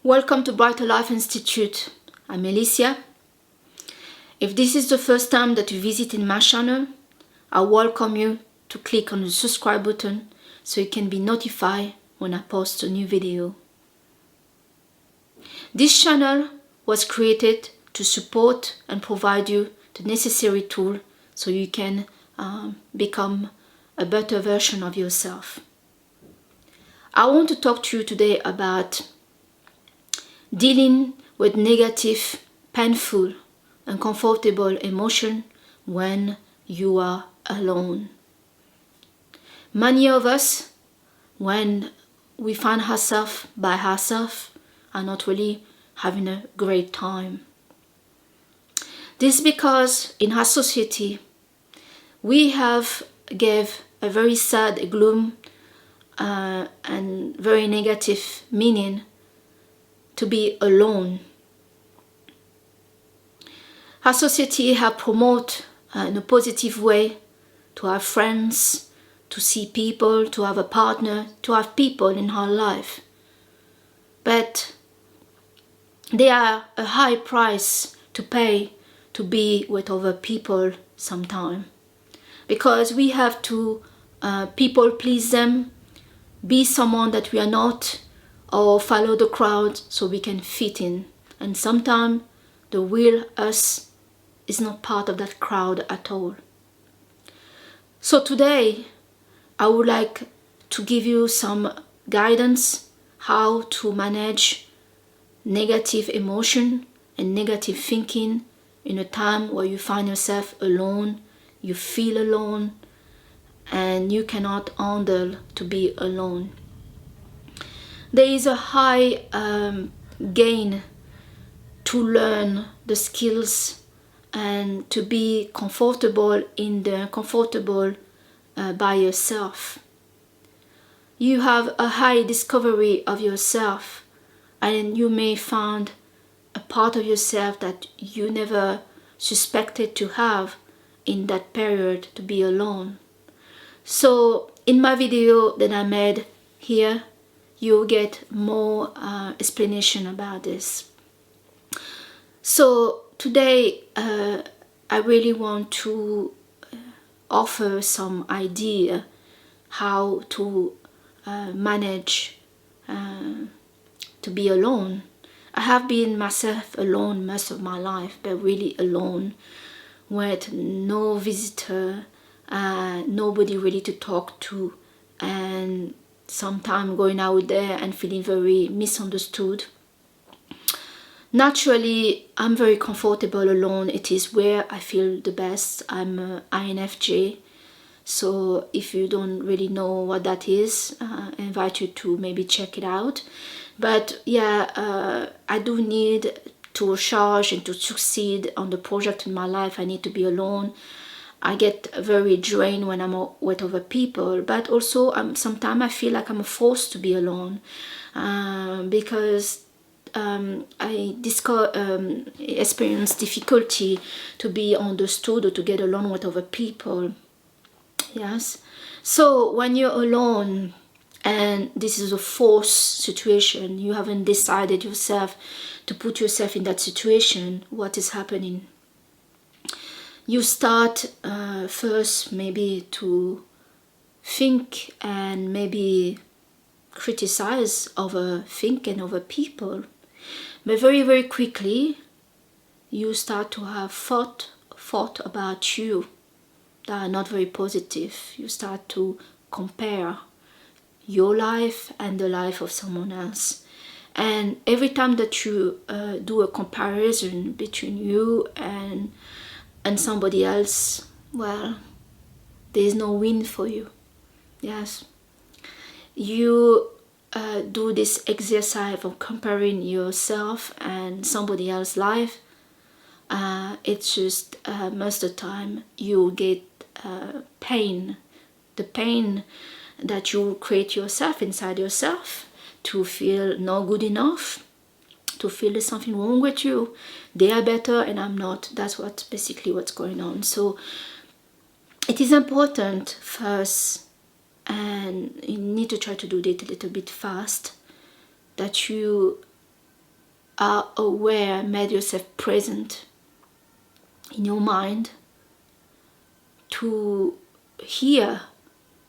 Welcome to Brighter Life Institute. I'm Alicia. If this is the first time that you visit in my channel, I welcome you to click on the subscribe button so you can be notified when I post a new video. This channel was created to support and provide you the necessary tool so you can become a better version of yourself. I want to talk to you today about dealing with negative, painful, uncomfortable emotion when you are alone. Many of us, when we find ourselves by ourselves, are not really having a great time. This is because in our society, we have gave a very sad gloom and very negative meaning to be alone. Our society has promoted in a positive way to have friends, to see people, to have a partner, to have people in our life. But there are a high price to pay to be with other people sometimes. Because we have to people please them, be someone that we are not, or follow the crowd so we can fit in. And sometimes the real us is not part of that crowd at all. So today I would like to give you some guidance how to manage negative emotion and negative thinking in a time where you find yourself alone, you feel alone, and you cannot handle to be alone. There is a high gain to learn the skills and to be comfortable in the uncomfortable by yourself. You have a high discovery of yourself, and you may find a part of yourself that you never suspected to have in that period to be alone. So in my video that I made here, you'll get more explanation about this. So today I really want to offer some idea how to manage to be alone. I have been myself alone most of my life, but really alone, with no visitor, nobody really to talk to, and sometimes going out there and feeling very misunderstood. Naturally, I'm very comfortable alone. It is where I feel the best. I'm an INFJ, so if you don't really know what that is, I invite you to maybe check it out. But yeah, I do need to recharge and to succeed on the project in my life. I need to be alone. I get very drained when I'm with other people, but also sometimes I feel like I'm forced to be alone because I experience difficulty to be understood or to get along with other people. Yes. So when you're alone and this is a forced situation, you haven't decided yourself to put yourself in that situation, what is happening? You start first maybe to think and maybe criticize other thinking other people, but very quickly you start to have thought about you that are not very positive. You start to compare your life and the life of someone else, and every time that you do a comparison between you and somebody else, well, there is no win for you. Yes, you do this exercise of comparing yourself and somebody else's life, it's just most of the time you get pain, the pain that you create yourself inside yourself, to feel not good enough, to feel there's something wrong with you, they are better and I'm not. That's what basically what's going on. So it is important first, and you need to try to do it a little bit fast, that you are aware, made yourself present in your mind to hear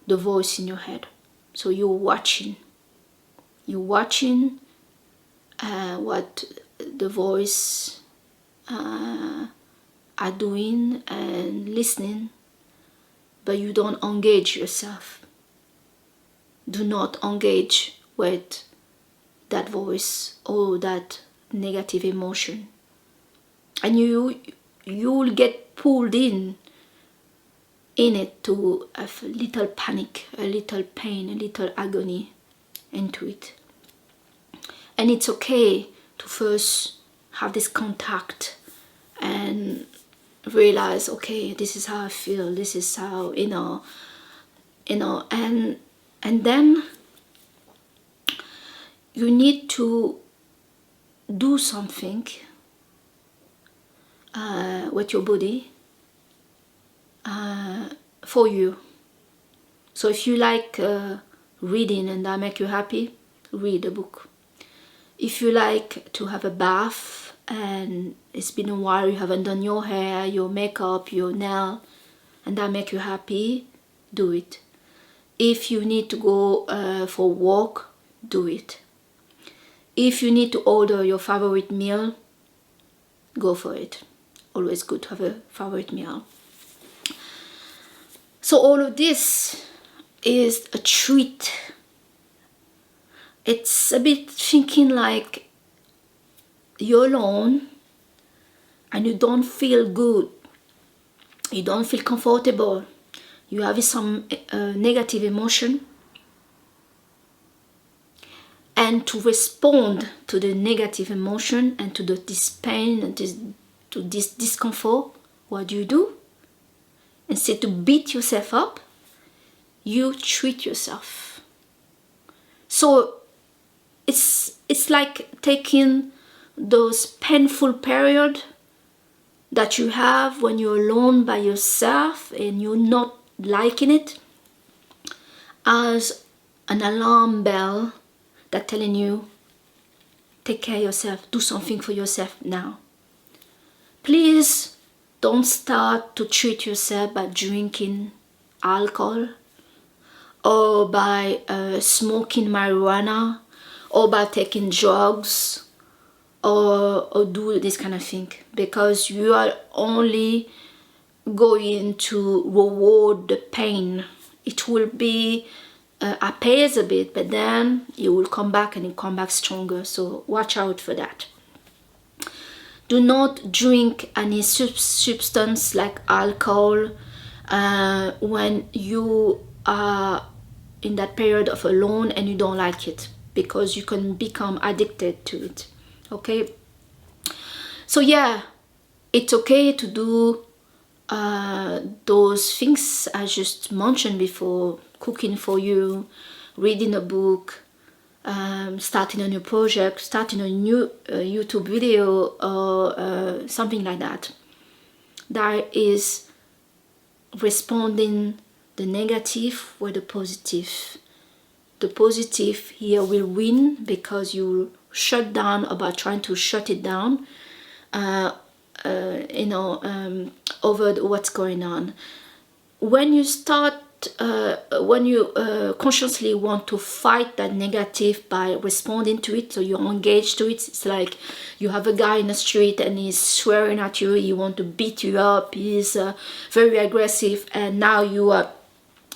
the voice in your head. So you're watching what the voice are doing and listening, but you don't engage yourself. Do not engage with that voice or that negative emotion, and you'll get pulled in it to a little panic, a little pain, a little agony into it. And it's okay to first have this contact and realize, okay, this is how I feel, this is how, and then you need to do something with your body for you. So if you like reading and that make you happy, read a book. If you like to have a bath and it's been a while you haven't done your hair, your makeup, your nail, and that make you happy, do it. If you need to go for a walk, do it. If you need to order your favorite meal, go for it. Always good to have a favorite meal. So all of this is a treat. It's a bit thinking like you're alone and you don't feel good, you don't feel comfortable, you have some negative emotion, and to respond to the negative emotion and to this pain and to this discomfort, what do? Instead to beat yourself up, you treat yourself. So it's like taking those painful periods that you have when you're alone by yourself and you're not liking it, as an alarm bell that telling you, take care of yourself, do something for yourself now. Please don't start to treat yourself by drinking alcohol or by smoking marijuana or by taking drugs or do this kind of thing, because you are only going to reward the pain. It will be appease a bit, but then you will come back and you come back stronger. So watch out for that. Do not drink any substance like alcohol when you are in that period of alone and you don't like it, because you can become addicted to it. Okay, so yeah, it's okay to do those things I just mentioned before: cooking for you, reading a book, starting a new project, starting a new YouTube video, or something like that. That is responding the negative with the positive. The positive here will win because you shut down about trying to shut it down, over what's going on. When you start, when you consciously want to fight that negative by responding to it, so you're engaged to it. It's like you have a guy in the street and he's swearing at you, he wants to beat you up, he's very aggressive, and now you are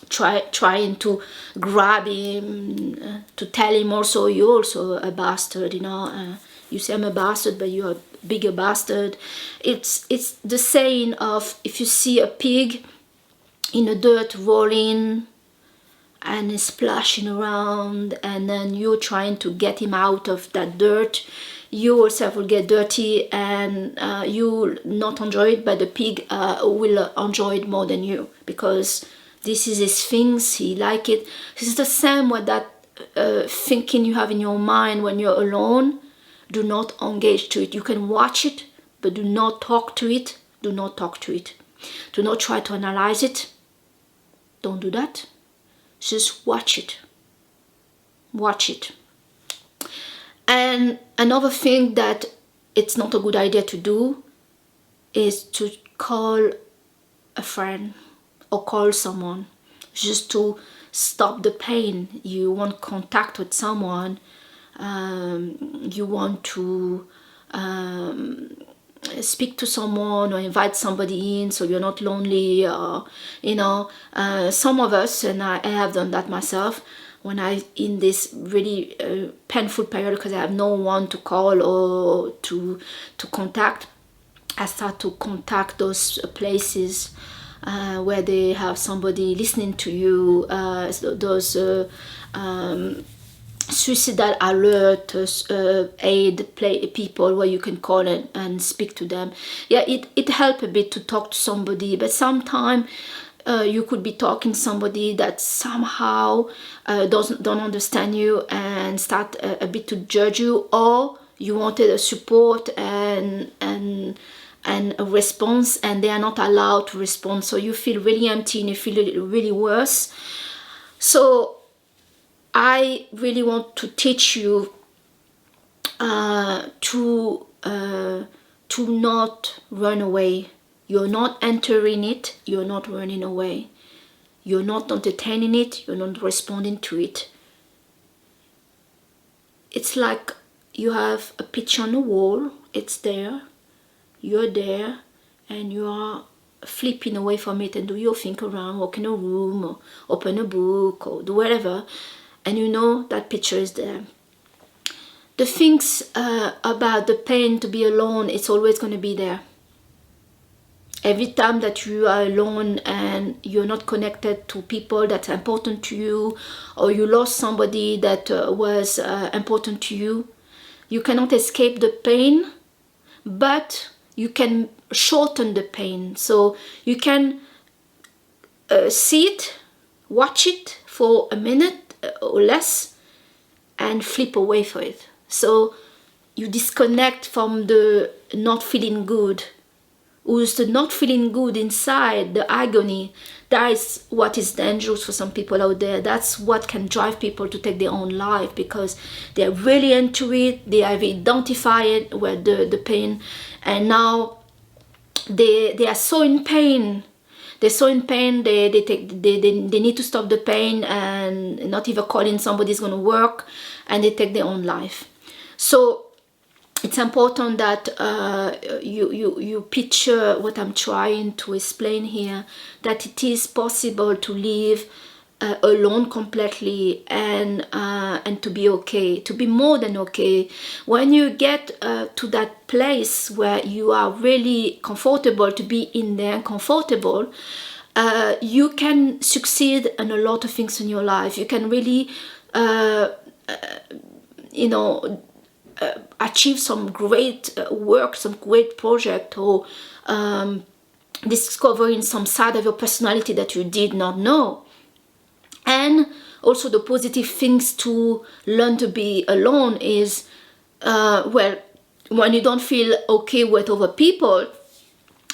trying to grab him, to tell him also you're also a bastard, you say I'm a bastard, but you're a bigger bastard. It's the saying of, if you see a pig in the dirt rolling and he's splashing around, and then you're trying to get him out of that dirt. You yourself will get dirty, and you'll not enjoy it, but the pig will enjoy it more than you, because this is his things, he like it. This is the same with that thinking you have in your mind when you're alone. Do not engage to it. You can watch it, but do not talk to it. Do not talk to it. Do not try to analyze it. Don't do that. Just watch it. Watch it. And another thing that it's not a good idea to do is to call a friend or call someone just to stop the pain. You want contact with someone. You want to speak to someone or invite somebody in so you're not lonely. Some of us, and I have done that myself, when I in this really painful period because I have no one to call or to contact, I start to contact those places where they have somebody listening to you, those suicidal alert aid people where you can call and speak to them. Yeah, it helps a bit to talk to somebody, but sometimes you could be talking to somebody that somehow don't understand you and start a bit to judge you, or you wanted a support and a response, and they are not allowed to respond, so you feel really empty and you feel really worse. So I really want to teach you to not run away. You're not entering it, you're not running away. You're not entertaining it, you're not responding to it. It's like you have a picture on the wall, it's there, you're there, and you are flipping away from it and do your thing around, walk in a room or open a book or do whatever, and you know that picture is there. The things about the pain to be alone, it's always going to be there. Every time that you are alone and you're not connected to people that's important to you, or you lost somebody that was important to you, you cannot escape the pain, but you can shorten the pain. So you can see it, watch it for a minute or less, and flip away from it. So you disconnect from the not feeling good. Who's the not feeling good inside, the agony. That is what is dangerous for some people out there. That's what can drive people to take their own life, because they're really into it, they have identified with the pain, and now they are so in pain. They're so in pain, they need to stop the pain, and not even calling somebody is going to work, and they take their own life. So it's important that you picture what I'm trying to explain here, that it is possible to live alone completely and to be okay, to be more than okay. When you get to that place where you are really comfortable to be in there, comfortable, you can succeed in a lot of things in your life. You can really achieve some great work, some great project, or discovering some side of your personality that you did not know. And also the positive things to learn to be alone is, when you don't feel okay with other people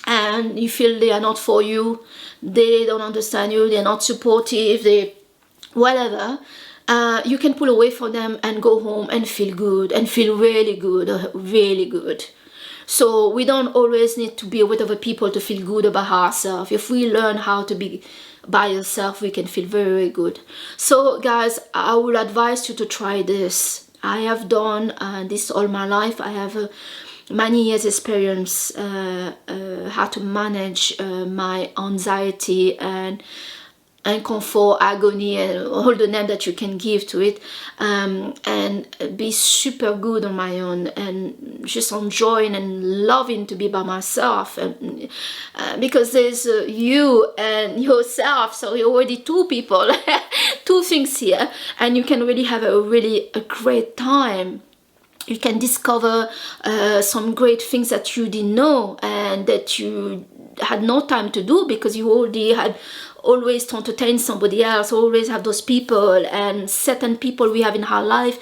and you feel they are not for you, they don't understand you, they're not supportive, they whatever, you can pull away from them and go home and feel good, and feel really good, really good. So we don't always need to be with other people to feel good about ourselves. If we learn how to be by yourself, we can feel very, very good. So guys, I would advise you to try this. I have done this all my life. I have many years experience how to manage my anxiety and comfort, agony, and all the name that you can give to it, and be super good on my own, and just enjoying and loving to be by myself, and because there's you and yourself, so you're already two people two things here, and you can really have a great time. You can discover some great things that you didn't know and that you had no time to do because you already had always to entertain somebody else, always have those people, and certain people we have in our life,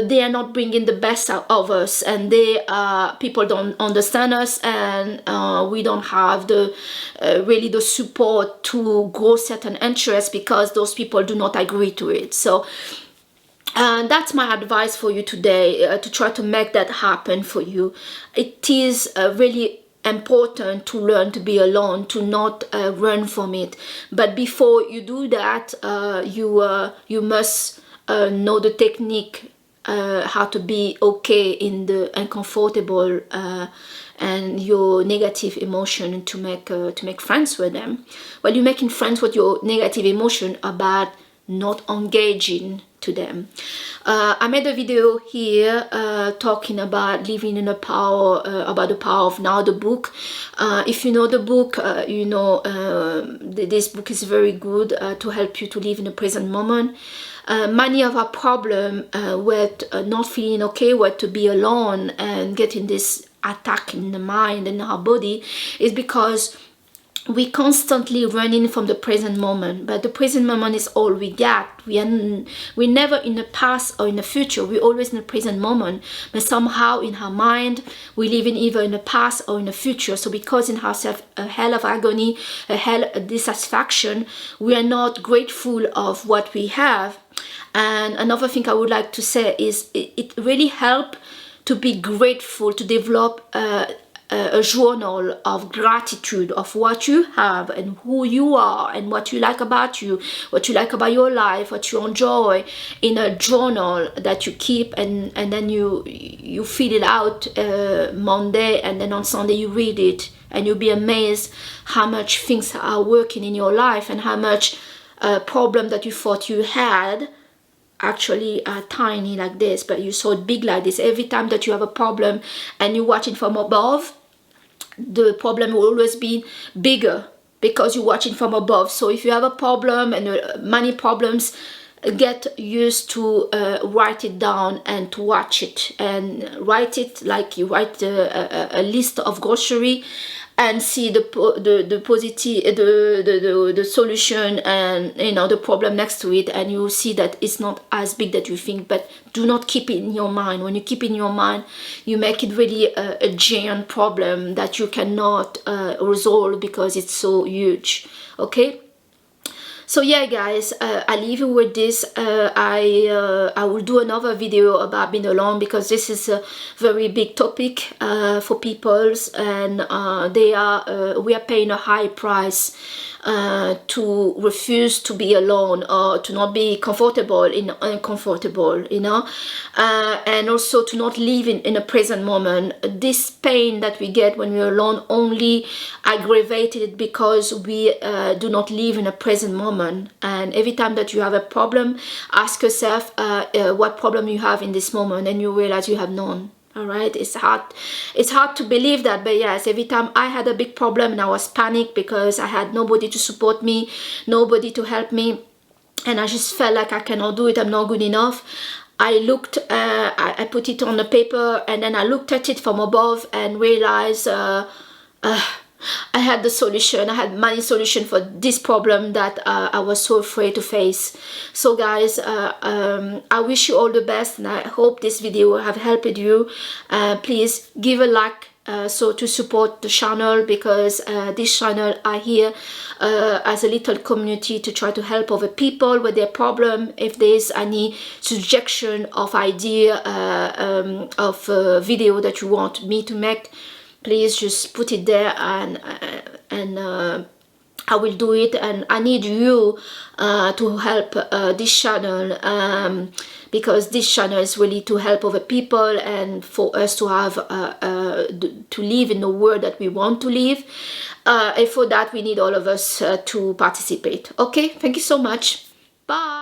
they are not bringing the best out of us, and people don't understand us, and we don't have the really the support to grow certain interests because those people do not agree to it. So that's my advice for you today, to try to make that happen for you. It is really important to learn to be alone, to not run from it. But before you do that, you must know the technique, how to be okay in the uncomfortable and your negative emotion, to make friends with them. Well, you're making friends with your negative emotion about not engaging to them. I made a video here talking about living in the power, about the power of now, the book. If you know the book, you know this book is very good to help you to live in the present moment. Many of our problem with not feeling okay, with to be alone and getting this attack in the mind and our body, is because we constantly running from the present moment. But the present moment is all we got. We're never in the past or in the future. We're always in the present moment. But somehow in our mind, we live in either in the past or in the future. So because in ourselves a hell of agony, a hell of dissatisfaction, we are not grateful of what we have. And another thing I would like to say is it really helps to be grateful, to develop a journal of gratitude of what you have and who you are and what you like about you, what you like about your life, what you enjoy, in a journal that you keep, and then you fill it out Monday, and then on Sunday you read it, and you'll be amazed how much things are working in your life, and how much problem that you thought you had actually are tiny like this, but you saw it big like this. Every time that you have a problem and you watch it from above, the problem will always be bigger because you're watching from above. So if you have a problem, and many problems, get used to write it down and to watch it, and write it like you write a list of grocery, and see the positive, the solution, and you know the problem next to it, and you see that it's not as big that you think. But do not keep it in your mind. When you keep it in your mind, you make it really a giant problem that you cannot resolve because it's so huge. Okay. So yeah, guys, I leave you with this. I will do another video about being alone, because this is a very big topic for people, and we are paying a high price to refuse to be alone, or to not be comfortable in uncomfortable, you know, and also to not live in a present moment. This pain that we get when we're alone only aggravated because we do not live in a present moment. And every time that you have a problem, ask yourself what problem you have in this moment, and you realize you have none. All right, it's hard to believe that, but yes, every time I had a big problem and I was panicked because I had nobody to support me, nobody to help me, and I just felt like I cannot do it, I'm not good enough. I looked, I put it on the paper, and then I looked at it from above and realized I had the solution. I had many solutions for this problem that I was so afraid to face. So guys, I wish you all the best, and I hope this video have helped you. Please give a like, so to support the channel, because this channel are here as a little community to try to help other people with their problem. If there's any suggestion of idea of video that you want me to make, please just put it there, and I will do it. And I need you to help this channel, because this channel is really to help other people, and for us to have to live in the world that we want to live. And for that, we need all of us to participate. Okay, thank you so much. Bye.